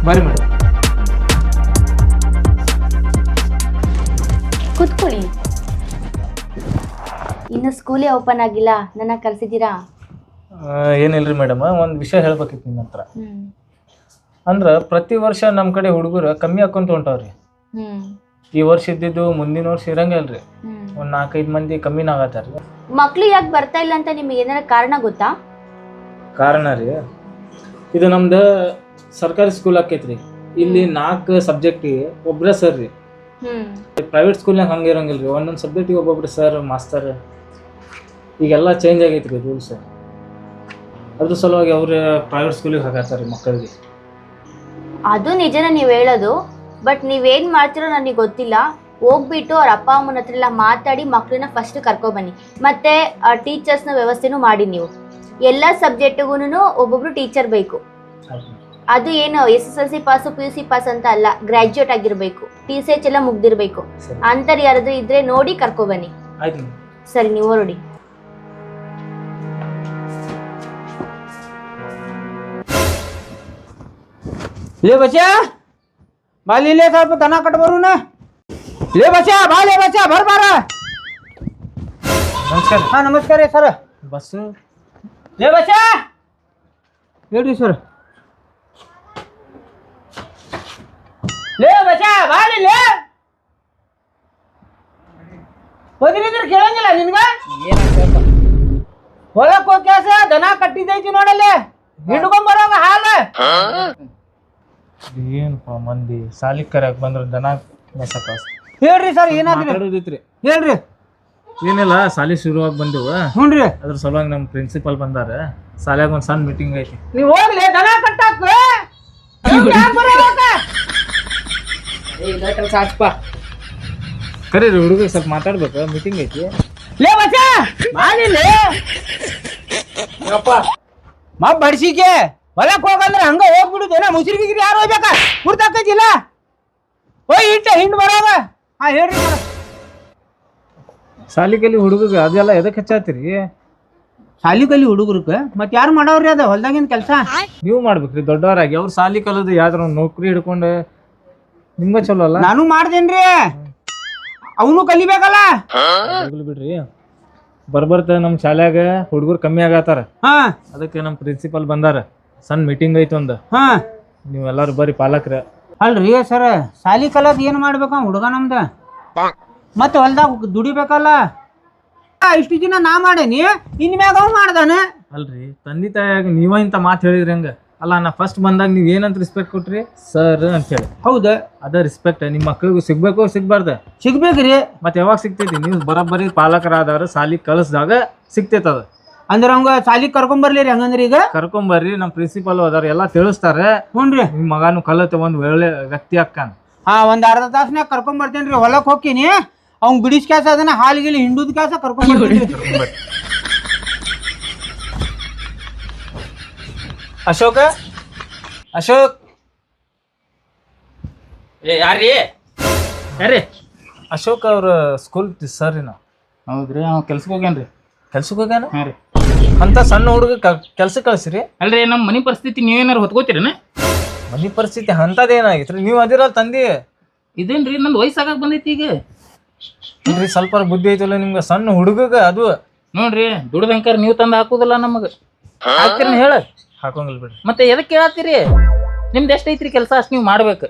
ಬರ್ರಿ ಮೇಡಮ್. ಕೂತ್ಕೊಳ್ಳಿ. ಇನ್ನು ಸ್ಕೂಲೇ ಓಪನ್ ಆಗಿಲ್ಲ, ನನ್ನ ಕರೆಸಿದ್ದೀರಾ? ಏನಿಲ್ರಿ ಮೇಡಮ್, ಒಂದು ವಿಷಯ ಹೇಳ್ಬೇಕಿತ್ತು ನಿಮ್ಮ ಹತ್ರ. ಅಂದ್ರೆ ಪ್ರತಿ ವರ್ಷ ನಮ್ಮ ಕಡೆ ಹುಡುಗರು ಕಮ್ಮಿ ಹಾಕೊಂತ ಹೊಂಟವ್ರಿ. ಈ ವರ್ಷ ಇದ್ದಿದ್ದು ಮುಂದಿನ ವರ್ಷ ಇರಂಗಿಲ್ರಿ. ಒಂದು 4-5 ಮಂದಿ ಕಮ್ಮಿನ ಆಗತ್ತಾರ. ಮಕ್ಳು ಯಾಕೆ ಬರ್ತಾ ಇಲ್ಲ ಅಂತ ನಿಮ್ಗೆ ಏನಾರ ಕಾರಣ ಗೊತ್ತಾ? ಕಾರಣ ರೀ, ಇದು ನಮ್ದು ಸರ್ಕಾರಿ ಸ್ಕೂಲ್ ಆಕೈತ್ರಿ. ಇಲ್ಲಿ 4 ಸಬ್ಜೆಕ್ಟಿಗೆ ಒಬ್ಬರೇ ಸರ್ ರೀ. ಪ್ರೈವೇಟ್ ಸ್ಕೂಲ್ನಾಗ ಹಂಗೆ ಇರಂಗಿಲ್ರಿ, ಒಂದೊಂದು ಸಬ್ಜೆಕ್ಟಿಗೆ ಒಬ್ಬೊಬ್ರು ಸರ್ ಮಾಸ್ತರ್. ಈಗೆಲ್ಲ ಚೇಂಜ್ ಆಗೈತ್ರಿ ರೂಲ್ಸ್. ಅದ್ರ ಸಲುವಾಗಿ ಅವ್ರು ಪ್ರೈವೇಟ್ ಸ್ಕೂಲಿಗೆ ಹಾಕತ್ತಾರೆ ಮಕ್ಕಳಿಗೆ. ಅದು ನಿಜನ ನೀವು ಹೇಳೋದು, ಬಟ್ ನೀವೇನು ಮಾಡ್ತಿರೋ ನನಗೆ ಗೊತ್ತಿಲ್ಲ. ಹೋಗ್ಬಿಟ್ಟು ಅವ್ರ ಅಪ್ಪ ಅಮ್ಮನ ಹತ್ರ ಎಲ್ಲ ಮಾತಾಡಿ ಮಕ್ಕಳನ್ನ ಫಸ್ಟ್ ಕರ್ಕೊಬನ್ನಿ. ಮತ್ತೆ ಟೀಚರ್ಸ್ನ ವ್ಯವಸ್ಥೆನೂ ಮಾಡಿ. ನೀವು ಎಲ್ಲ ಸಬ್ಜೆಕ್ಟಿಗೂ ಒಬ್ಬೊಬ್ರು ಟೀಚರ್ ಬೇಕು. ಅದು ಏನು SSLC ಪಾಸು PUC ಪಾಸ್ ಅಂತ ಅಲ್ಲ, ಗ್ರಾಜ್ಯುಯೇಟ್ ಆಗಿರ್ಬೇಕು, TCH ಎಲ್ಲ ಮುಗ್ದಿರ್ಬೇಕು. ಅಂತರ್ ಯಾರಾದ್ರೂ ಇದ್ರೆ ನೋಡಿ ಕರ್ಕೊಬನ್ನಿ. ಸರಿ, ನೀವು ಹೊರಡಿ. ले बच्चा बाली ले साहब तना कट बरू ना ले बच्चा भर बारा. ನಮಸ್ಕಾರ. हाँ नमस्कार है सर. ಬಸ್ ले बच्चा लेडी सर ले बच्चा बाली ले ಹೋದಿರಿದ್ರೆ ಕೇಳಂಗಿಲ್ಲ ನಿನ್ಗ ಹೊಲಕ್ಕೆ ಹೋಗಿ ಕೆಲಸ ದನ ಕಟ್ಟಿದೈತಿ ನೋಡಲ್ಲೇ ಹಿಡ್ಕೊಂಡ್ ಬರೋಗ ಹಾಲ. ಏನಪ್ಪ ಮಂದಿ ಸಾಲಿಗೆ ಕರೆಯಕ್ ಬಂದ್ರ ದನ ಮೇಸಕ. ಹೇಳ್ರಿ ಸರ್ ಏನಾದ್ರಿ ಹೇಳ್ರಿ. ಏನಿಲ್ಲ, ಸಾಲಿ ಶುರುವಾಗಿ ಬಂದೆವು. ಹ್ಞೂನ್ರಿ. ಅದ್ರ ಸಲುವಾಗಿ ನಮ್ಮ ಪ್ರಿನ್ಸಿಪಲ್ ಬಂದಾರ. ಸಾಲ್ಯಾಗ ಒಂದು ಸಣ್ಣ ಮೀಟಿಂಗ್ ಐತಿ. ನೀವು ಹೋಗ್ಲಿ ದನ ಕಟ್ಟಾಕ ಕರೀ ಹುಡುಗ ಸ್ವಲ್ಪ ಮಾತಾಡ್ಬೇಕು, ಮೀಟಿಂಗ್ ಐತಿ. ಲೇ ಬಚ್ಚ ಮಾಡಿಲ್ಲ ಮಾ ಬಡ್ಸಿಕೆ ಹೊಲಕ್ಕೆ ಹೋಗಂದ್ರೆ ಹಂಗ ಹೋಗ್ಬಿಡುದೇನ ಮುಸ್ರಿಗಿರಿ ಯಾರು ಹೋಗ್ಬೇಕಾ ಕುರ್ತಾಕೈತಿಲ್ಲ ಹೋಯ್ ಇಟ್ಟ ಹಿಂಡ್ ಬರೋದ. ಹಾ ಹೇಳ್ರಿ ಸಾಲಿ ಕಲಿ ಹುಡುಗ ಅದೆಲ್ಲ ಎದಕ್ಕೆ ಹಚ್ಚಾತಿರಿ? ಸಾಲಿ ಕಲಿ ಹುಡುಗರ್ಕ ಮತ್ ಯಾರು ಮಾಡವ್ರಿ ಅದ ಹೊಲ್ದಾಗಿನ ಕೆಲಸ ನೀವು ಮಾಡ್ಬೇಕ್ರಿ ದೊಡ್ಡವರಾಗಿ. ಅವ್ರು ಸಾಲಿ ಕಲದು ಯಾವ್ದಾರ ನೌಕರಿ ಹಿಡ್ಕೊಂಡು ನಿಮ್ಗ ಚಲೋ ಅಲ್ಲ. ನಾನು ಮಾಡ್ದೇನ್ರಿ, ಅವನು ಕಲಿಬೇಕಲ್ಲ. ಬಿಡ್ರಿ, ಬರ್ಬರ್ತ ನಮ್ಮ ಶಾಲ್ಯಾಗ ಹುಡುಗರು ಕಮ್ಮಿ ಆಗತ್ತಾರ. ಹಾ ಅದಕ್ಕೆ ನಮ್ಮ ಪ್ರಿನ್ಸಿಪಲ್ ಬಂದಾರ. ಸಣ್ಣ ಮೀಟಿಂಗ್ ಐತಿ ಒಂದು. ಹಾ ನೀವೆಲ್ಲಾರು ಬರ್ರಿ ಪಾಲಕ್ರ. ಅಲ್ರಿ ಸರ್, ಸಾಲಿ ಕಲದ್ ಏನ್ ಮಾಡ್ಬೇಕ ಹುಡುಗ ನಮ್ದ? ಮತ್ತೆ ಹೊಲ್ದಾಗ ದುಡಿಬೇಕಲ್ಲ. ಇಷ್ಟು ದಿನ ನಾ ಮಾಡೇನಿ, ಇನ್ ಮ್ಯಾಗ ಅವ್ ಮಾಡ್ದಾನ. ಅಲ್ರಿ, ತಂದೆ ತಾಯಿಯಾಗ ನೀವ ಇಂತ ಮಾತು ಹೇಳಿದ್ರಿ ಹಂಗ ಅಲ್ಲ. ನಾ ಫಸ್ಟ್ ಬಂದಾಗ ನೀವ್ ಏನಂತ ರೆಸ್ಪೆಕ್ಟ್ ಕೊಟ್ರಿ? ಸರ್ ಅಂತ ಹೇಳಿ. ಹೌದ, ಅದ ರೆಸ್ಪೆಕ್ಟ್ ನಿಮ್ಮ ಮಕ್ಳಿಗೂ ಸಿಗ್ಬೇಕು ಸಿಗ್ಬಾರ್ದ? ಸಿಗ್ಬೇಕ್ರಿ. ಮತ್ತೆ ಯಾವಾಗ ಸಿಗ್ತೈತಿ? ನೀವು ಬರೋಬ್ಬರಿ ಪಾಲಕರಾದವ್ರು ಸಾಲಿ ಕಳಿಸ್ದಾಗ ಸಿಗ್ತೈತ ಅದ. ಅಂದ್ರ ಅವಂಗ ಸಾಲಿ ಕರ್ಕೊಂಬರ್ಲಿರಿ ಹಂಗಂದ್ರ ಈಗ ಕರ್ಕೊಂಬರ್ರಿ, ನಮ್ಮ ಪ್ರಿನ್ಸಿಪಲ್ ಅದಾರ ಎಲ್ಲ ತಿಳಿಸ್ತಾರೆ. ಹ್ಞೂನ್ರಿ. ನಿಮ್ ಮಗನು ಕಲತೆ ಒಂದ್ ಒಳ್ಳೆ ವ್ಯಕ್ತಿ ಅಕ್ಕನ್. ಹಾ ಒಂದ್ ಅರ್ಧ ತಾಸ್ನ್ಯಾಗ ಕರ್ಕೊಂಬರ್ತೇನ್ರಿ. ಹೊಲಕ್ ಹೋಗ್ತೀನಿ, ಅವ್ನ್ ಬಿಡಿಸ್ ಕ್ಯಾಸ ಅದನ್ನ ಹಾಲಿಗಿಲಿ ಹಿಂಡುದ್ ಕ್ಯಾಸ ಕರ್ಕೊಂಡ್ಬರ್ತೀನಿ. ಅಶೋಕ ಯಾರ್ರಿ ಅಶೋಕ್ ಅವ್ರ ಸ್ಕೂಲ್ ಸರ್ ರೀ. ನಾವು ಹೌದ್ರಿ, ಅವ್ ಕೆಲ್ಸಕ್ಕೆ ಹೋಗ್ಯಾನ್ರಿ. ಕೆಲ್ಸಕ್ಕೆ ಹೋಗ್ಯಾನ? ಹಾಂ ರೀ. ಅಂತ ಸಣ್ಣ ಹುಡುಗ ಕೆಲ್ಸಕ್ಕೆ ಕಳ್ಸಿರಿ? ಅಲ್ರಿ, ನಮ್ಮ ಮನೆ ಪರಿಸ್ಥಿತಿ ನೀವೇನಾರು ಹೊತ್ಕೋತೀರನ? ಮನಿ ಪರಿಸ್ಥಿತಿ ಅಂತದೇನಾಗಿತ್ರಿ? ನೀವು ಅದಿರಲ್ಲ ತಂದಿ. ಇದೇನ್ರಿ, ನಂದು ವಯಸ್ಸಾಗಕ್ಕೆ ಬಂದೈತಿ ಈಗ. ಇಲ್ರಿ, ಸ್ವಲ್ಪ ಬುದ್ಧಿ ಐತಲ್ಲ ನಿಮ್ಗೆ. ಸಣ್ಣ ಹುಡುಗಗ ಅದು ನೋಡ್ರಿ, ದುಡ್ದಂಕಾರ ನೀವು ತಂದು ಹಾಕುದಿಲ್ಲ ನಮಗೆ. ಹಾಕ್ತಿರ ಹೇಳ? ಹಾಕೋಂಗಿಲ್ಲ ಬಿಡ್ರಿ. ಮತ್ತೆ ಎದಕ್ಕೆ ಕೇಳತ್ತೀರಿ? ನಿಮ್ದು ಎಷ್ಟೈತ್ರಿ ಕೆಲಸ ಅಷ್ಟು ನೀವು ಮಾಡ್ಬೇಕು.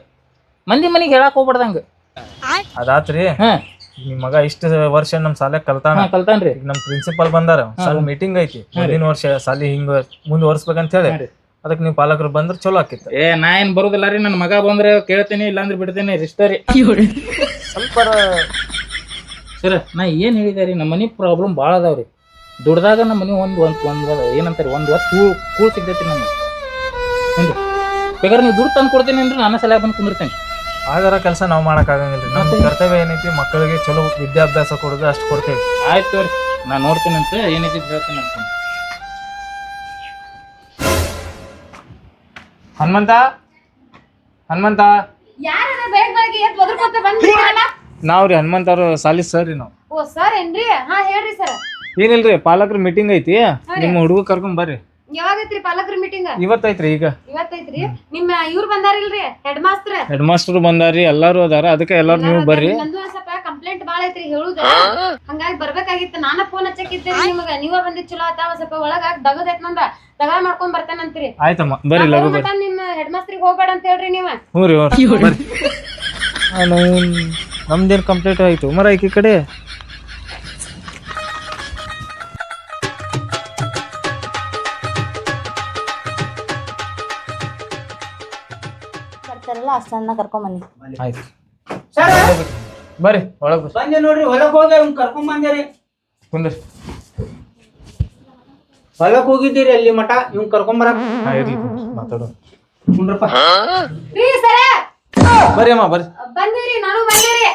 ಮಂದಿ ಮನೆಗೆ ಹೇಳಕ್ ಹೋಗ್ಬಾರ್ದಂಗ. ಅದಾತ್ರಿ. ಹಾಂ, ನಿಮ್ ಮಗ ಇಷ್ಟ ವರ್ಷ ನಮ್ ಸಾಲ ಕಲ್ತಾನ್ರಿ. ಈಗ ನಮ್ ಪ್ರಿನ್ಸಿಪಲ್ ಬಂದಾರ, ಸಣ್ಣ ಮೀಟಿಂಗ್ ಐತಿ. ಮುಂದಿನ ವರ್ಷ ಸಾಲಿ ಹಿಂಗ ಮುಂದುವರ್ಸ್ಬೇಕಂತ ಹೇಳಿ. ಅದಕ್ಕೆ ನೀವು ಪಾಲಕರು ಬಂದ್ರೆ ಚಲೋ ಆಕಿತ್ತು. ನಾ ಏನ್ ಬರುದಿಲ್ಲ ರೀ. ನನ್ನ ಮಗ ಬಂದ್ರೆ ಕೇಳ್ತೇನೆ, ಇಲ್ಲಾಂದ್ರೆ ಬಿಡ್ತೇನೆ. ರಿಸ್ಟರಿ ಸ್ವಲ್ಪ ಸರ್, ನಾ ಏನ್ ಹೇಳಿದೆ ರೀ, ನಮ್ಮ ಮನೆ ಪ್ರಾಬ್ಲಮ್ ಭಾಳ ಅದಾವ್ರಿ. ದುಡ್ದಾಗ ನಮ್ಮ ಮನೆ ಒಂದು ಏನಂತಾರೆ ಒಂದು ಹೊತ್ತು ಕೂಳ್ ಸಿಗ್ತೈತಿ ನಮ್ಗೆ. ಹ್ಞೂ, ಬೇಕಾದ್ರೆ ನೀವು ದುಡ್ಡು ತಂದು ಕೊಡ್ತೀನಿ ಅಂದ್ರೆ ನನ್ನ ಸಲ ಬಂದು ಕುಂದಿರ್ತೇನೆ. ಆಗಾರ ಕೆಲಸ ನಾವು ಮಾಡಕ್ ಆಗಂಗಿಲ್ರಿ. ನಮ್ಮ ಕರ್ತವ್ಯ ಏನೈತಿ, ಮಕ್ಕಳಿಗೆ ಚಲೋ ವಿದ್ಯಾಭ್ಯಾಸ ಕೊಡೋದು ಅಷ್ಟು ಕೊಡ್ತೇವೆ. ಆಯ್ತು ರೀ, ನಾ ನೋಡ್ತೀನಿ ಅಂತ ಏನೈತಿ ಹೇಳ್ತೀನಿ ಅಂತ. ಹನುಮಂತ ನಾವ್ರಿ ಹನುಮಂತ ಅವ್ರ ಸಾಲಿ ಸರ್ ರೀ ನಾವು. ಓ ಸರ್ ಏನ್ರಿ? ಹಾ ಹೇಳ್ರಿ ಸರ್. ಏನಿಲ್ರಿ, ಪಾಲಕರ ಮೀಟಿಂಗ್ ಐತಿ. ನಿಮ್ಮ ಹುಡುಗ ಕರ್ಕೊಂಡ್ ಬರ್ರಿ. ಯಾವಾಗೈತ್ರಿ ಪಾಲಕರ ಮೀಟಿಂಗ್? ಇವತ್ತೈತ್ರಿ ಈಗ. ಇವತ್ತೈತ್ರಿ. ನಿಮ್ಮ ಇವ್ರು ಬಂದಾರಿಲ್ರಿ ಹೆಡ್ ಮಾಸ್ಟರ್? ಹೆಡ್ ಮಾಸ್ಟರ್ ಬಂದಾರಿ, ಎಲ್ಲಾರು ಅದಾರ, ಅದಕ್ಕೆ ಎಲ್ಲಾರು ನೀವು ಬರ್ರಿ. ನಂದು ಒಂದ್ ಸ್ವಲ್ಪ ಕಂಪ್ಲೇಂಟ್ ಬಾಳ ಐತ್ರಿ ಹೇಳುದ, ಹಂಗಾಗಿ ಬರ್ಬೇಕಾಗಿತ್ತು. ನಾನ ಫೋನ್ ಹಚ್ಚಕ್ಕಿದ್ದೇರಿ ನಿಮಗ, ನೀವ ಬಂದಿದ್ ಚಲೋ ಆತ. ಒಂದ್ ಸ್ವಲ್ಪ ಒಳಗ ದಗದೈತ್ ನಂದ, ದಗ ಮಾಡ್ಕೊಂಡ್ ಬರ್ತೇನಂತ್ರಿ. ಆಯ್ತಮ್ಮ ಬರ್ರಿ, ಲಗು ಬರ್ರಿ. ನಿಮ್ ಹೆಡ್ ಮಾಸ್ಟರ್ಗೆ ಹೋಗ್ಬೇಡ ಅಂತ ಹೇಳ್ರಿ ನೀವ. ಹ್ಞೂ ರೀ ಬರ್ರಿ. ನಮ್ದೇನ್ ಕಂಪ್ಲೀಟ್ ಆಯ್ತು ಮರ ಈ ಕಡೆ. ಬರ್ತಾರಲ್ಲ ಅಷ್ಟನ್ನ ಕರ್ಕೊಂಬನ್ನಿ. ಆಯ್ತು ಸರ್ ಬರ್ರಿ, ಒಳಗ್ ಬರ್ರಿ. ಬಂದೆ ನೋಡ್ರಿ, ಹೊಲಕ್ ಹೋಗಿ ಅವ್ನ್ ಕರ್ಕೊಂಡ್ ಬಂದೇರಿ. ಕುಂದ್ರಿ. ಹೊಲಕ್ ಹೋಗಿದ್ದೀರಿ ಅಲ್ಲಿ ಮಠ, ಇವ್ನ್ ಕರ್ಕೊಂಡ್ ಬರಕ್. ಇರ್ಲಿ ಮಾತಾಡೋ. ಕುಂಡ್ರಪ್ಪ. ರೀ ಸರ ಬರ್ರಿ ಅಮ್ಮ ಬರ್ರಿ. ಬಂದಿರಿ, ನಾನು ಬಂದಿರಿ.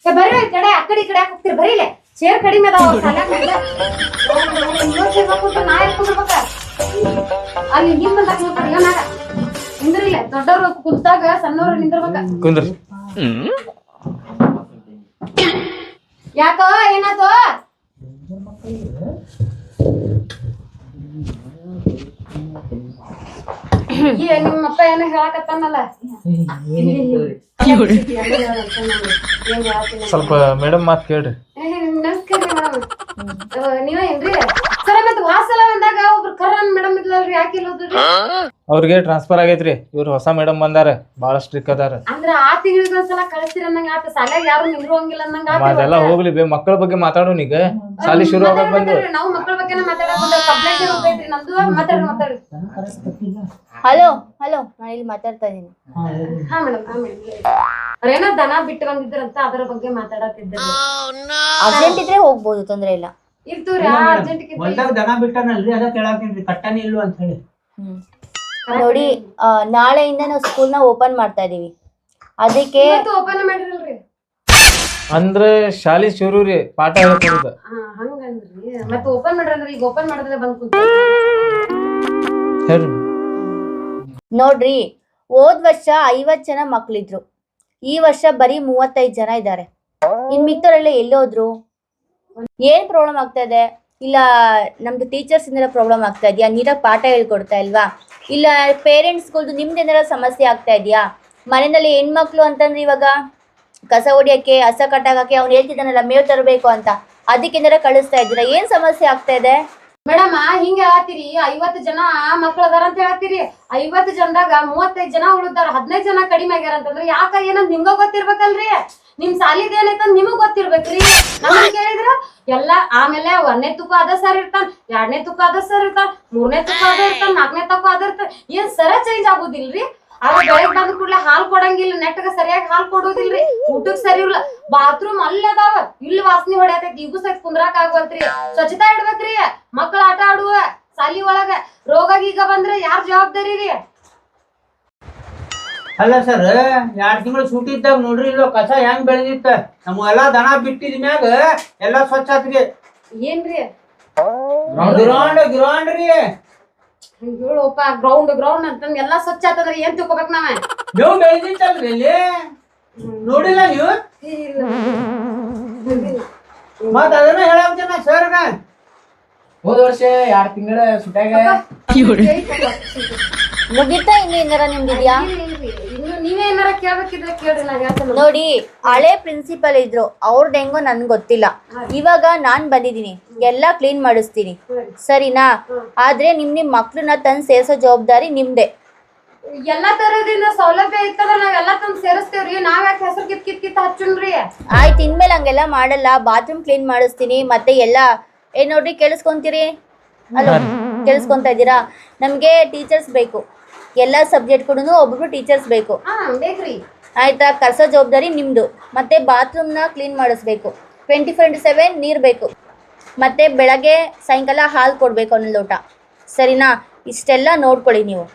ಬರ್ರಿ ಈ ಕಡೆ, ಆ ಕಡೆ ಈ ಕಡೆ ಹೋಗ್ತೀರಿ. ಬರೀಲೆ ಚೇರ್ ಕಡಿಮೆ ಅದಾವ ನಾ ಹೇಳ್ಕೊಂಡ್ಬೇಕ. ಅಲ್ಲಿ ಹಿಂಗ್ ಬಂದಾಗ ನಿಂದ್ರಿಲ್ಲ, ದೊಡ್ಡವ್ರು ಕುಂತಾಗ ಸಣ್ಣವ್ರು ನಿಂದಿರ್ಬೇಕ. ಕುಂದ್ರಿ. ಯಾಕೋ ಏನಾತೋ? ನಿಮ್ಮಪ್ಪ ಏನೋ ಹೇಳಕತ್ತಾನಲ್ಲ. ಸ್ವಲ್ಪ ಮೇಡಮ್ ಮಾತು ಕೇಳ್ರಿ. ನಮಸ್ಕಾರ ಮೇಡಮ್, ನೀವೇನ್ರಿ ಸರ? ಮತ್ ವಾಸಲ ಬಂದಾಗ ಒಬ್ರು ಕರಣ್ ಮೇಡಮ್ ಇದ್ಲಲ್ರಿ, ಯಾಕೆ ಇಲ್ಲೋದ್ರಿ? ಅವ್ರಿಗೆ ಟ್ರಾನ್ಸ್ಫರ್ ಆಗೈತ್ರಿ, ಇವ್ರು ಹೊಸ ಮೇಡಮ್ ಬಂದಾರ, ಬಾಳ ಸ್ಟ್ರಿಕ್ ಅದಾರ. ಅಂದ್ರ ಆ ತಿಂಗಳಿಗೆ ಒಂದ್ಸಲ ಕಳಿಸ್ತೀರ ಅಂದಂಗ ಆತ. ಸಾಲ್ಯಾಗ ಯಾರು ನಿಂದ್ರೋಂಗಿಲ್ಲ ಅಂದಂಗ ಅದೆಲ್ಲ ಹೋಗ್ಲಿ ಬೇ, ಮಕ್ಕಳ ಬಗ್ಗೆ ಮಾತಾಡೋಣ ಈಗ. ಸಾಲಿ ಶುರು ಆಗಕ್ ಬಂದು. ನಾವು ಮಕ್ಕಳ ಬಗ್ಗೆ ಮಾತಾಡೋದು ಕಂಪ್ಲೇಂಟ್ ಹೋಗೈತ್ರಿ ನಮ್ದು. ಮಾತಾಡ್ರಿ. ಹಲೋ ಹಲೋ, ನಾನು ಇಲ್ಲಿ ಮಾತಾಡ್ತಾ ಇದೀನಿ. ಹಾ ಮೇಡಮ್, ಅವ್ರೇನೋ ದನ ಬಿಟ್ಟು ಬಂದಿದ್ರಂತ, ಅದರ ಬಗ್ಗೆ ಮಾತಾಡತ್ತಿದ್ರು. ಅರ್ಜೆಂಟ್ ಇದ್ರೆ ಹೋಗ್ಬೋದು, ತೊಂದ್ರೆ ಇಲ್ಲ. ಇರ್ತೂರಿ ಅರ್ಜೆಂಟ್. ಹೊಲ್ದಾಗ ದನ ಬಿಟ್ಟಾನಲ್ರಿ, ಅದ ಕೇಳಾಕೇನ್ರಿ ಕಟ್ಟನೆ ಇಲ್ವ ಅಂತ ಹೇಳಿ. ನೋಡಿ, ನಾಳೆಯಿಂದ ನಾವು ಸ್ಕೂಲ್ನ ಓಪನ್ ಮಾಡ್ತಾ ಇದೀವಿ. ಅದಕ್ಕೆ ಓಪನ್ ಮಾಡಿರಲ್ರಿ? ಅಂದ್ರೆ ಶಾಲಿ ಶುರು ರೀ, ಪಾಠ ಹೇಳ್ಕೊಡುದ. ಹಂಗಂದ್ರಿ. ಮತ್ತೆ ಓಪನ್ ಮಾಡ್ರಂದ್ರಿ, ಈಗ ಓಪನ್ ಮಾಡಿದ್ರೆ ಬಂದ್ ಕುಂತ. ಹೇಳ್ರಿ. ನೋಡ್ರಿ, ಹೋದ್ ವರ್ಷ 50 ಜನ ಮಕ್ಳಿದ್ರು, ಈ ವರ್ಷ ಬರೀ 35 ಜನ ಇದ್ದಾರೆ. ಇನ್ ಮಿಕ್ತವರೆಲ್ಲ ಎಲ್ಲೋದ್ರು? ಏನ್ ಪ್ರಾಬ್ಲಮ್ ಆಗ್ತಾ ಇದೆ? ಇಲ್ಲ ನಮ್ದು ಟೀಚರ್ಸ್ ಇಂದ ಪ್ರಾಬ್ಲಮ್ ಆಗ್ತಾ ಇದೆಯಾ? ನೀಟಾಗಿ ಪಾಠ ಹೇಳ್ಕೊಡ್ತಾ ಇಲ್ವಾ? ಇಲ್ಲ ಪೇರೆಂಟ್ಸ್ಗಳ್ದು ನಿಮ್ದು ಏನಾರ ಸಮಸ್ಯೆ ಆಗ್ತಾ ಇದೆಯಾ? ಮನೆಯಲ್ಲಿ ಹೆಣ್ಮಕ್ಳು ಅಂತಂದ್ರೆ ಇವಾಗ ಕಸ ಹೊಡಿಯಕ್ಕೆ, ಹಸ ಕಟ್ಟಾಕಕ್ಕೆ ಅವ್ನು ಹೇಳ್ತಿದ್ದಾನಲ್ಲ ಮೇವ್ ತರಬೇಕು ಅಂತ, ಅದಕ್ಕೆ ಏನಾರ ಕಳಿಸ್ತಾ ಇದ್ದೀರಾ? ಏನ್ ಸಮಸ್ಯೆ ಆಗ್ತಾ ಇದೆ? ಮೇಡಮ್ ಹಿಂಗ ಹೇಳತ್ತೀರಿ, 50 ಜನ ಮಕ್ಳು ಅದಾರ ಅಂತ ಹೇಳತ್ತೀರಿ. 50 ಜನದಾಗ 35 ಜನ ಉಳಿದಾರ, 15 ಜನ ಕಡಿಮೆ ಆಗ್ಯಾರ ಅಂತಂದ್ರೆ ಯಾಕ ಏನಂತ ನಿಮ್ಗ ಗೊತ್ತಿರ್ಬೇಕಲ್ರಿ? ನಿಮ್ ಸಾಲಿದ ಏನೈತ ನಿಮಗ್ ಗೊತ್ತಿರ್ಬೇಕ್ರಿ. ನಮ್ಗೆ ಕೇಳಿದ್ರ ಎಲ್ಲಾ. ಆಮೇಲೆ 1ನೇ ತುಕ ಅದ ಸರ್ ಇರ್ತಾನ, 2ನೇ ತುಕ ಅದ ಸರ್ ಇರ್ತಾನ, 3ನೇ ತುಕ ಅದ ಇರ್ತಾನ, 4ನೇ ತುಕ ಅದ ಇರ್ತಾನ. ಏನ್ ಸರ ಚೇಂಜ್ ಆಗುದಿಲ್ರಿ? ಆಗ ಬೆಳಗ್ಗೆ ಬಂದ ಕೂಡಲೇ ಹಾಲ್ ಕೊಡಂಗಿಲ್ಲ, ನೆಟ್ಟಗ ಸರಿಯಾಗಿ ಹಾಲ್ ಕೊಡೋದಿಲ್ರಿ, ಊಟಕ್ ಸರಿ ಇಲ್ಲ, ಬಾತ್ರೂಮ್ ಅಲ್ಲಿ ಅದಾವ, ಇಲ್ಲಿ ವಾಸನೆ ಹೊಡ್ಯಾತೈತಿ, ಈಗೂ ಸಹಿತ ಕುಂದ್ರಾಕ್ ಆಗವಲ್ತ್ರಿ. ಸ್ವಚ್ಛತಾ ಇಡ್ಬೇಕ್ರಿ. ಮಕ್ಳ ಆಟ ಆಡುವ ಸಾಲಿ ಒಳಗ ರೋಗ ಗೀಗ ಬಂದ್ರೆ ಯಾರ್ ಜವಾಬ್ದಾರಿ ರೀ? ಅಲ್ಲ ಸರ್, 2 ತಿಂಗಳು ಸೂಟಿ ಇದ್ದಾಗ ನೋಡ್ರಿ ಇಲ್ಲೋ ಕಸ ಹೆಂಗ್ ಬೆಳೆದಿತ್ತ. ನಮ್ಗೆಲ್ಲಾ ದನ ಬಿಟ್ಟಿದ ಮ್ಯಾಗ ಎಲ್ಲಾ ಸ್ವಚ್ಛ ಆತ್ರಿ. ಏನ್ರಿ ಗ್ರೌಂಡ್ ರೀ. ಹೇಳೋಪ, ಗ್ರೌಂಡ್ ಅಂತಂದ್ ಎಲ್ಲಾ ಸ್ವಚ್ಛ ಆತಂದ್ರೆ ಏನ್ ತಿಳ್ಕೊಬೇಕ್ ನಾವ? ನೀವು ಬೆಳೆದಿತ್ತಲ್ರಿ ಇಲ್ಲಿ, ನೋಡಿಲ್ಲ ನೀವು? ಮತ್ ಅದನ್ನ ಹೇಳಾಕ್ತೇನ ಸರ್ಗ. ಹೋದ ವರ್ಷ 2 ತಿಂಗಳ ಸುಟ್ಯಾಗ ಮುಗಿತಾ ಇನ್ನು ಏನಾರ ನಿಮ್ದಿದ್ಯಾ? ಇನ್ನು ನೀವೇ ಏನಾರ ಕೇಳ್ಬೇಕಿದ್ರೆ ಕೇಳ್ರಿ, ನಾ ಹೇಳ್ತೇನೆ. ನೋಡಿ, ಹಳೆ ಪ್ರಿನ್ಸಿಪಲ್ ಇದ್ರು, ಅವ್ರದ್ದು ಹೆಂಗೋ ನನ್ಗೆ ಗೊತ್ತಿಲ್ಲ. ಇವಾಗ ನಾನ್ ಬಂದಿದ್ದೀನಿ, ಎಲ್ಲ ಕ್ಲೀನ್ ಮಾಡಿಸ್ತೀನಿ, ಸರಿನಾ? ಆದ್ರೆ ನಿಮ್ ಮಕ್ಳನ್ನ ತಂದು ಸೇರ್ಸೋ ಜವಾಬ್ದಾರಿ ನಿಮ್ದೆ. ಎಲ್ಲಾ ತರದಿಂದ ಸೌಲಭ್ಯ ಇತ್ತಂದ್ರ ನಾವೆಲ್ಲಾ ತಂದ್ ಸೇರಿಸ್ತೇವ್ರಿ. ನಾವ್ ಯಾಕೆ ಹೆಸರು ಕಿತ್ ಹಚ್ಚುನ್ರಿ? ಆಯ್ತು, ಇನ್ಮೇಲೆ ಹಂಗೆಲ್ಲ ಮಾಡಲ್ಲ. ಬಾತ್ರೂಮ್ ಕ್ಲೀನ್ ಮಾಡಿಸ್ತೀನಿ, ಮತ್ತೆ ಎಲ್ಲ. ನೋಡ್ರಿ, ಕೇಳಿಸ್ಕೊಂತೀರಿ? ಅಲ್ಲ, ಕೇಳಿಸ್ಕೊಂತ ಇದ್ದೀರಾ? ನಮ್ಗೆ ಟೀಚರ್ಸ್ ಬೇಕು, ಎಲ್ಲ ಸಬ್ಜೆಕ್ಟ್ ಕೂಡ ಒಬ್ಬೊಬ್ರು ಟೀಚರ್ಸ್ ಬೇಕು. ಬೇಕ್ರಿ. ಆಯ್ತಾ? ಕರ್ಸೋ ಜವಾಬ್ದಾರಿ ನಿಮ್ದು. ಮತ್ತೆ ಬಾತ್ರೂಮ್ನ ಕ್ಲೀನ್ ಮಾಡಿಸ್ಬೇಕು, 24/7 ನೀರು ಬೇಕು, ಮತ್ತೆ ಬೆಳಗ್ಗೆ ಸಾಯಂಕಾಲ ಹಾಲು ಕೊಡ್ಬೇಕು 1 ಲೋಟ, ಸರಿನಾ? ಇಷ್ಟೆಲ್ಲ ನೋಡ್ಕೊಳ್ಳಿ ನೀವು.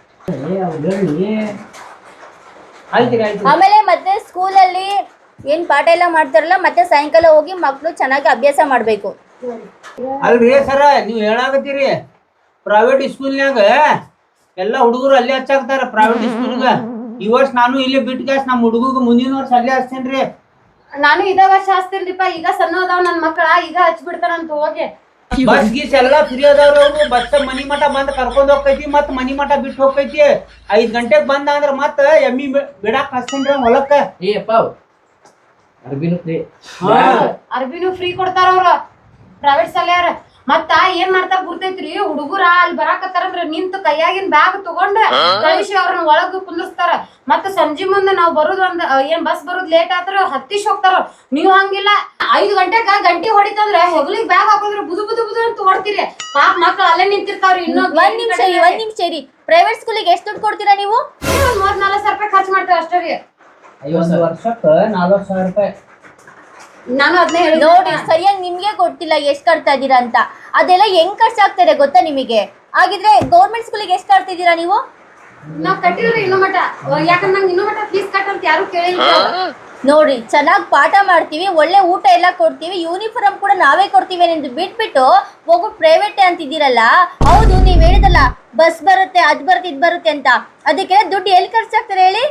ಆಮೇಲೆ ಮತ್ತೆ ಸ್ಕೂಲಲ್ಲಿ ಏನ್ ಪಾಠ ಎಲ್ಲ ಮಾಡ್ತಾರಲ್ಲ, ಮತ್ತೆ ಸಾಯಂಕಾಲ ಹೋಗಿ ಮಕ್ಕಳು ಚೆನ್ನಾಗಿ ಅಭ್ಯಾಸ ಮಾಡ್ಬೇಕು. ಅಲ್ರಿ ಸರ, ನೀವ್ ಹೇಳಾಕತ್ತೀರಿ ಪ್ರೈವೇಟ್ ಸ್ಕೂಲ್ನ್ಯಾಗ ಎಲ್ಲಾ ಹುಡುಗರು ಅಲ್ಲೇ ಹಚ್ಚಾಕ್ತಾರ ಪ್ರೈವೇಟ್ ಸ್ಕೂಲ್ಗ. ಈ ವರ್ಷ ನಾನು ಇಲ್ಲೇ ಬಿಟ್ಟು ಗ್ಯಾಸ್ ನಮ್ಮ ಹುಡುಗಗ ಮುಂದಿನ ವರ್ಷ ಅಲ್ಲೇ ಹಚ್ತೇನ್ರಿ. ನಾನು ಇದ ವರ್ಷ ಹಚ್ತೇನ್ರಿಪ್ಪ. ಈಗ ಸಣ್ಣ ಅದಾವ ನನ್ ಮಕ್ಕಳ, ಈಗ ಹಚ್ಬಿಡ್ತಾರಂತ ಹೋಗಿ. ಬಸ್ ಗೀಸ್ ಎಲ್ಲಾ ಫ್ರೀ ಅದಾವ್ರಿ ಅವ್ರು. ಬಸ್ ಮನಿ ಮಠ ಬಂದ್ ಕರ್ಕೊಂಡ್ ಹೋಗ್ತೈತಿ ಮತ್ ಮನಿ ಮಠ ಬಿಟ್ಟು ಹೋಗ್ತೈತಿ. 5 ಗಂಟೆಗ್ ಬಂದ ಅಂದ್ರ ಮತ್ ಎಮ್ಮಿ ಬಿಡಾಕ್ ಕಳ್ಸ್ತೇನ್ರಿ ಹೊಲಕ್ಕ. ಏ ಅಪ್ಪ ಅರ್ಬಿನು ಫ್ರೀ. ಅರ್ಬಿನೂ ಫ್ರೀ ಕೊಡ್ತಾರ ಅವ್ರ ಪ್ರೈವೇಟ್ ಶಾಲೆಯಾರ. ಮತ್ತ ಏನ್ ಮಾಡ್ತಾರ ಗುರ್ತೈತ್ರಿ, ಹುಡುಗರ ಅಲ್ಲಿ ಬರಾಕತ್ತಾರಂದ್ರ ನಿಂತು ಕೈಯಾಗಿನ ಬ್ಯಾಗ್ ತಗೊಂಡ್ ಕಳಿಸಿ ಅವ್ರನ್ನ ಒಳಗ್ ಕುಂದರ್ಸ್ತಾರ. ಮತ್ತ ಸಂಜೆ ಮುಂದೆ ನಾವ್ ಬರುದ್ ಏನ್ ಬಸ್ ಬರುದ್ ಲೇಟ್ ಆದ್ರ ಹತ್ತಿಸ್ ಹೋಗ್ತಾರ. ನೀವ್ ಹಂಗಿಲ್ಲ, 5 ಗಂಟೆಗ ಗಂಟೆ ಹೊಡಿತಂದ್ರ ಹೆಗಲಿಗೆ ಬ್ಯಾಗ್ ಹಾಕೋದ್ರ ಬುದು ಬುದು ಬುದು ಅಂತ ಹೊಡ್ತೀರಿ. ಪಾಪ ಮಕ್ಳು ಅಲ್ಲೇ ನಿಂತಿರ್ತಾವ್ರಿ. ಇನ್ನೊಂದ್ ಒಂದ್ ನಿಮಿಷ ರೀ, ಪ್ರೈವೇಟ್ ಸ್ಕೂಲಿಗೆ ಎಷ್ಟು ದುಡ್ಡು ಕೊಡ್ತೀರಾ ನೀವು? 30-40 ಸಾವಿರ ರೂಪಾಯಿ ಖರ್ಚು ಮಾಡ್ತೇವೆ ಅಷ್ಟೇ ರೀ. 50 ವರ್ಷಕ್ಕ 40,000 ರೂಪಾಯಿ. ನಾನು ಅದನ್ನೇ ಹೇಳಿ ನೋಡಿ, ಸರಿಯಾಗಿ ನಿಮ್ಗೆ ಗೊತ್ತಿಲ್ಲ ಎಷ್ಟ್ ಕಟ್ತಾ ಇದೀರಾ ಅಂತ. ಅದೆಲ್ಲ ಹೆಂಗ್ ಖರ್ಚಾಗ್ತದೆ ಗೊತ್ತಾ ನಿಮಗೆ? ಹಾಗಿದ್ರೆ ಗೌರ್ಮೆಂಟ್ ಸ್ಕೂಲಿಗೆ ಎಷ್ಟ್ ಕಟ್ತಿದ್ದೀರಾ ನೀವು? ನಾವ್ ಕಟ್ಟಿಲ್ರಿ ಇನ್ನೂ ಮಟ. ಯಾಕಂದ್ರೆ ನಂಗೆ ಇನ್ನೂ ಮಟ ಫೀಸ್ ಕಟ್ ಅಂತ ಯಾರು ಕೇಳಿಲ್ಲ. ನೋಡಿ, ಚೆನ್ನಾಗಿ ಪಾಠ ಮಾಡ್ತೀವಿ, ಒಳ್ಳೆ ಊಟ ಎಲ್ಲ ಕೊಡ್ತೀವಿ, ಯೂನಿಫಾರ್ಮ್ ಕೂಡ ನಾವೇ ಕೊಡ್ತೀವಿ ಎಂದು ಬಿಟ್ಬಿಟ್ಟು ಹೋಗು ಪ್ರೈವೇಟ್ ಅಂತಿದ್ದೀರಲ್ಲ. ಹೌದು, ನೀವ್ ಹೇಳಿದಲ್ಲ ಬಸ್ ಬರುತ್ತೆ, ಅದ್ ಬರುತ್ತೆ, ಇದ್ ಬರುತ್ತೆ ಅಂತ. ಅದಕ್ಕೆಲ್ಲ ದುಡ್ಡು ಎಲ್ಲಿ ಖರ್ಚಾಗ್ತಾರೆ ಹೇಳಿ?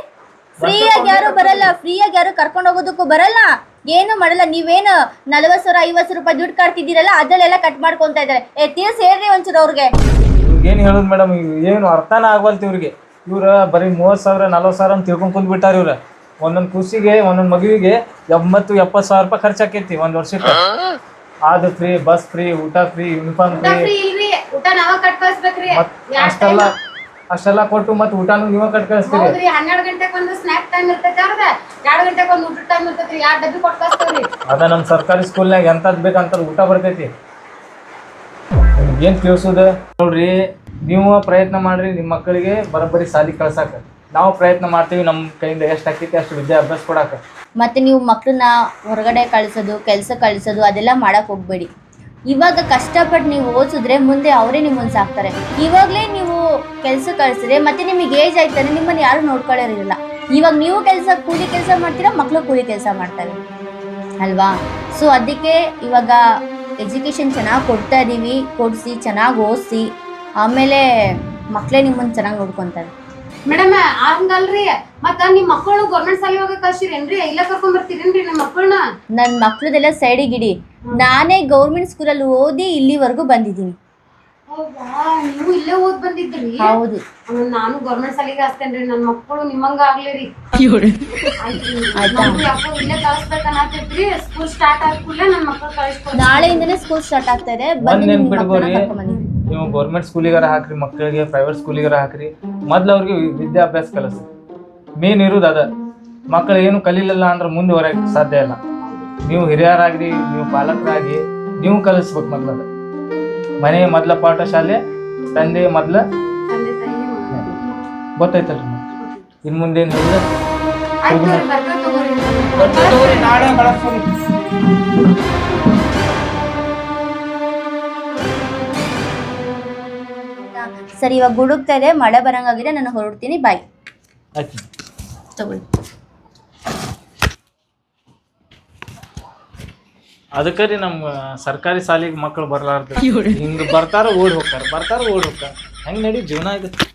ಫ್ರೀಯಾಗಿ ಯಾರು ಬರಲ್ಲ, ಫ್ರೀಯಾಗಿ ಯಾರು ಕರ್ಕೊಂಡು ಹೋಗೋದಕ್ಕೂ ಬರಲ್ಲ, ಏನು ಮಾಡಲ್ಲ. ನೀವೇನು 40,000 50 ರೂಪಾಯಿ ದುಡ್ಡು ಕಟ್ತಿದ್ದೀರಲ್ಲ, ಅದರಲ್ಲೆಲ್ಲ ಕಟ್ ಮಾಡ್ಕೊಂತ ಇದಾರೆ. ತಿಳಿಸಿ ಹೇಳ್ರಿ ಒಂಚೂರು ಅವ್ರಿಗೆ. ಏನ್ ಹೇಳುದು ಮೇಡಮ್, ಏನು ಅರ್ಥನ ಆಗ್ವಲ್ತಿ ಇವ್ರಿಗೆ. ಇವ್ರ ಬರೀ 30,000 40,000 ಅಂತ ತಿಳ್ಕೊಂಡ್ ಕುಂದ್ಬಿಟ್ಟಾರ ಇವ್ರ. ಒಂದೊಂದ್ ಖುಷಿಗೆ ಒಂದೊಂದ್ ಮಗುವಿಗೆ 80-70 ಸಾವಿರ ರೂಪಾಯಿ ಖರ್ಚಾಕೈತಿ ಒಂದ್ ವರ್ಷಕ್ಕೆ. ಅದು ಫ್ರೀ, ಬಸ್ ಫ್ರೀ, ಊಟ ಫ್ರೀ, ಯೂನಿಫಾರ್ಮ್ ಊಟ ಫ್ರೀ. ಫ್ರೀ ಇಲ್ರಿ, ಊಟ ನಾವ ಕಟ್ ಕಳ್ಸ್ಬೇಕ್ರಿ. ಅಷ್ಟೆಲ್ಲ ಕೊಟ್ಟು ಮತ್ತೆ ಊಟನು ನೀವ ಕಟ್ ಕಳಿಸ್ತೀರಿ. ಹೌದ್ರಿ, 12 ಗಂಟೆಗೆ ಒಂದು ಸ್ನಾಕ್ ಟೈಮ್ ಇರ್ತೈತಿ ಅವ್ರದ, 2 ಗಂಟೆಗೆ ಒಂದು ಊಟ ಟೈಮ್ ಇರ್ತೈತ್ರಿ. 2 ಡಬ್ಬಿ ಕೊಟ್ಟು ಕಳ್ಸ್ತೇವ್ರಿ. ಅದ ನಮ್ ಸರ್ಕಾರಿ ಸ್ಕೂಲ್ನಾಗ ಎಂತದ್ ಬೇಕಂತ ಊಟ ಬರ್ತೈತಿ. ಏನ್ ತಿಳಿಸೋದ ನೋಡ್ರಿ, ನೀವು ಪ್ರಯತ್ನ ಮಾಡ್ರಿ ನಿಮ್ಮ ಮಕ್ಕಳಿಗೆ ಬರೋಬ್ಬರಿ ಸಾಲಿ ಕಳ್ಸಾಕ. ನಾವು ಪ್ರಯತ್ನ ಮಾಡ್ತೀವಿ ನಮ್ಮ ಕೈಯಿಂದ ಎಷ್ಟು ಆಕೈತಿ ಅಷ್ಟು ವಿದ್ಯಾಭ್ಯಾಸ ಕೊಡಾಕ. ಮತ್ತೆ ನೀವು ಮಕ್ಕಳನ್ನ ಹೊರಗಡೆ ಕಳಿಸೋದು, ಕೆಲಸ ಕಳಿಸೋದು ಅದೆಲ್ಲ ಮಾಡಕ್ ಹೋಗ್ಬೇಡಿ. ಇವಾಗ ಕಷ್ಟಪಟ್ಟು ನೀವು ಓದಿಸಿದ್ರೆ ಮುಂದೆ ಅವರೇ ನಿಮ್ಮನ್ನು ಸಾಕ್ತಾರೆ. ಇವಾಗಲೇ ನೀವು ಕೆಲಸ ಕಳಿಸಿದ್ರೆ ಮತ್ತೆ ನಿಮಗೆ ಏಜ್ ಆಯ್ತಾನೆ ನಿಮ್ಮನ್ನು ಯಾರು ನೋಡ್ಕೊಳ್ಳೋರಿರಲ್ಲ. ಇವಾಗ ನೀವು ಕೂಲಿ ಕೆಲಸ ಮಾಡ್ತೀರಾ, ಮಕ್ಕಳು ಕೂಲಿ ಕೆಲಸ ಮಾಡ್ತಾರೆ ಅಲ್ವಾ? ಸೊ ಅದಕ್ಕೆ ಇವಾಗ ಎಜುಕೇಷನ್ ಚೆನ್ನಾಗಿ ಕೊಡ್ತಾ ಇದ್ದೀವಿ, ಕೊಡಿಸಿ ಚೆನ್ನಾಗಿ ಓದಿಸಿ, ಆಮೇಲೆ ಮಕ್ಕಳೇ ನಿಮ್ಮನ್ನು ಚೆನ್ನಾಗಿ ನೋಡ್ಕೊತಾರೆ. ಮೇಡಮ್ ಹಂಗಲ್ರಿ, ಮತ್ತ ನಿಮ್ ಮಕ್ಕಳು ಗೌರ್ಮೆಂಟ್ ಶಾಲೆ ಹೋಗಿ ಕಳ್ಸಿರೇನ್ರಿ? ಇಲ್ಲ ಕರ್ಕೊಂಡ್ ಬರ್ತೀರೇನ್ರಿ ನಿಮ್ ಮಕ್ಕಳನ್ನ? ನನ್ನ ಮಕ್ಳದೆಲ್ಲ ಸೈಡಿಗಿಡಿ. ನಾನೇ ಗೌರ್ಮೆಂಟ್ ಸ್ಕೂಲಲ್ಲಿ ಓದಿ ಇಲ್ಲಿವರೆಗೂ ಬಂದಿದ್ದೀನಿ. ನೀವು ಇಲ್ಲೇ ಓದ್ ಬಂದಿದ್ರಿ? ಹೌದು. ನಾನು ಗೌರ್ಮೆಂಟ್ ಶಾಲೆಗೆ ಹಚ್ತೇನ್ರಿ, ನನ್ ಮಕ್ಕಳು ನಿಮ್ಮಂಗ ಆಗ್ಲಿರಿ. ಯಾಕೋ ಇಲ್ಲೇ ಕಳ್ಸ್ಬೇಕನ್ನತೈತ್ರಿ. ಸ್ಕೂಲ್ ಸ್ಟಾರ್ಟ್ ಆದ ಕೂಡಲೇ ನನ್ ಮಕ್ಕಳು ಕಳಿಸ್ಕೊಡ್ತೀನಿ. ನಾಳೆಯಿಂದನೇ ಸ್ಕೂಲ್ ಸ್ಟಾರ್ಟ್ ಆಗ್ತಾ ಇದೆ. ಒಂದ್ ನೆನ್ಪಿಡ್ಬೋರಿ, ನೀವು ಗೌರ್ಮೆಂಟ್ ಸ್ಕೂಲಿಗಾರ ಹಾಕ್ರಿ ಮಕ್ಕಳಿಗೆ, ಪ್ರೈವೇಟ್ ಸ್ಕೂಲಿಗಾರ ಹಾಕ್ರಿ, ಮೊದ್ಲು ಅವ್ರಿಗೆ ವಿದ್ಯಾಭ್ಯಾಸ ಕಲಿಸಿ. ಮೇನ್ ಇರುವುದು ಅದ. ಮಕ್ಕಳು ಏನು ಕಲೀಲಿಲ್ಲ ಅಂದ್ರೆ ಮುಂದೆ ಹೊರಕ್ಕೆ ಸಾಧ್ಯ ಇಲ್ಲ. ನೀವು ಹಿರಿಯರಾಗ್ರಿ, ನೀವು ಪಾಲಕರಾಗಿ ನೀವು ಕಲಿಸ್ಬೇಕು. ಮೊದ್ಲದ ಮನೆ ಮೊದ್ಲ ಪಾಠಶಾಲೆ, ತಂದೆ ಮೊದ್ಲ. ಗೊತ್ತಾಯ್ತಲ್ರಿ? ಇನ್ ಮುಂದೆ ಏನು ಹೇಳಿದ್ರೆ ನಾಳೆ ಬಳಸ್ತೀವಿ. ಸರಿ, ಇವಾಗ ಗುಡುಗ್ತಾ ಇದೆ, ಮಳೆ ಬರಂಗಾಗಿದೆ, ನಾನು ಹೊರಡ್ತೀನಿ. ಬಾಯ್. ಆಯ್ತು ತಗೊಳ್ಳಿ. ಅದಕ್ಕೆ ರೀ ನಮ್ಮ ಸರ್ಕಾರಿ ಶಾಲೆಗೆ ಮಕ್ಕಳು ಬರ್ಲಾರ್ದು ಹಿಂಗೆ ಬರ್ತಾರ ಓಡಿ ಹೋಗ್ತಾರೆ, ಹೆಂಗೆ ನಡಿ ಜೀವನ ಆಗುತ್ತೆ.